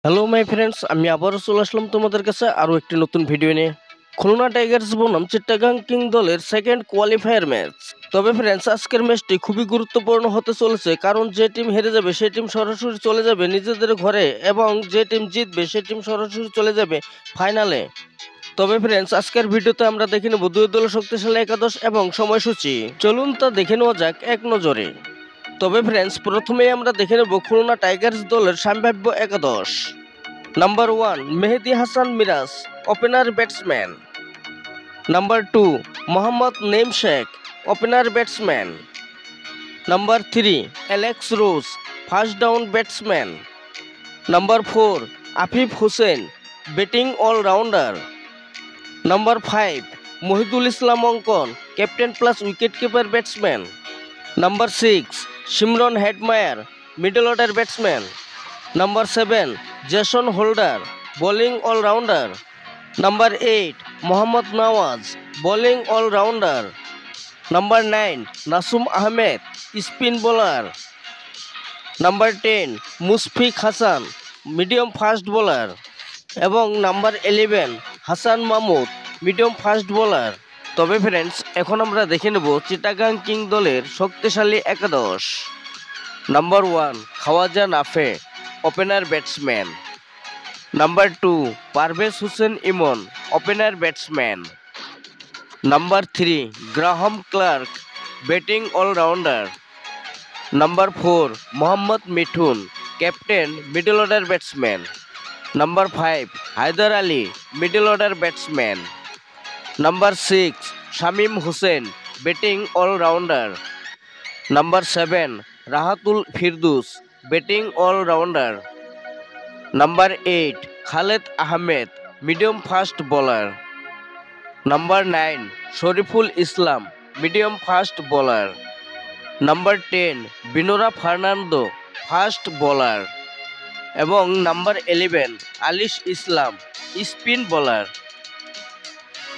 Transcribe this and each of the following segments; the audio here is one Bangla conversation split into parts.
হ্যালো মাই ফ্রেন্ডস, আমি আবারও চলে আসলাম তোমাদের কাছে আরও একটি নতুন ভিডিও নিয়ে। খুলনা টাইগার্স বনাম চিটাগাং কিং দলের সেকেন্ড কোয়ালিফায়ার ম্যাচ। তবে ফ্রেন্ডস, আজকের ম্যাচটি খুবই গুরুত্বপূর্ণ হতে চলেছে, কারণ যে টিম হেরে যাবে সেই টিম সরাসরি চলে যাবে নিজেদের ঘরে, এবং যে টিম জিতবে সেই টিম সরাসরি চলে যাবে ফাইনালে। তবে ফ্রেন্ডস, আজকের ভিডিওতে আমরা দেখে নেব দুই দলের শক্তিশালী একাদশ এবং সময়সূচি। চলুন তা দেখে নেওয়া যাক এক নজরে। তবে ফ্রেন্ডস, প্রথমেই আমরা দেখে নেব খুলনা টাইগার্স দলের সম্ভাব্য একাদশ। Number 1 Mehedi Hasan Miraz, opener batsman. Number 2 Mohammad Naim Sheikh, opener batsman. Number 3 Alex Rose, first down batsman. Number 4 Afif Hossain, batting allrounder. Number 5 Mohidul Islam Ankon, captain plus wicket keeper batsman. Number 6 Shimron Hetmyer, middle order batsman. Number 7 Jason Holder, bowling allrounder. Number 8 Mohammad Nawaz, bowling allrounder. Number 9 Nasum Ahmed, spin bowler. Number 10 Mushfiq Hasan, medium fast bowler. এবং number 11 Hasan Mahmud, medium fast bowler. তবে ফ্রেন্ডস, এখন আমরা দেখে নেব চিটাগাং কিং দলের শক্তিশালী একাদশ। Number 1 Khawaja Nafay, opener batsman. Number 2 Parvez Hossain Emon, opener batsman. Number 3 Graham Clark, batting allrounder. Number 4 Mohammad Mithun, captain, middle order batsman. Number 5 Haidar Ali, middle order batsman. Number 6 Shamim Hossain, batting allrounder. Number 7 Rahatul Ferdous, batting allrounder. Number 8 Khaled Ahmed, medium fast bowler. Number 9 Shoriful Islam, medium fast bowler. Number 10 Binura Fernando, fast bowler. এবং number 11 Alis Islam, spin bowler.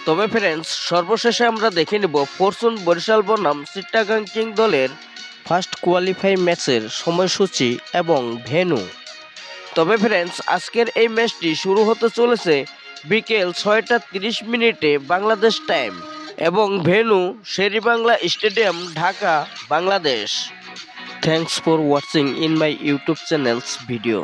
তবে ফ্রেন্ডস, সর্বশেষে আমরা দেখে নেব ফরচুন বরিশাল বনাম চিটাগাং কিং দলের ফার্স্ট কোয়ালিফাই ম্যাচের সময়সূচি এবং ভেন্যু। তবে ফ্রেন্ডস, আজকের এই ম্যাচটি শুরু হতে চলেছে বিকেল 6টা 30 বাংলাদেশ টাইম, এবং venue Sher-e-Bangla stadium, Dhaka, Bangladesh. Thanks for watching in my YouTube channels video.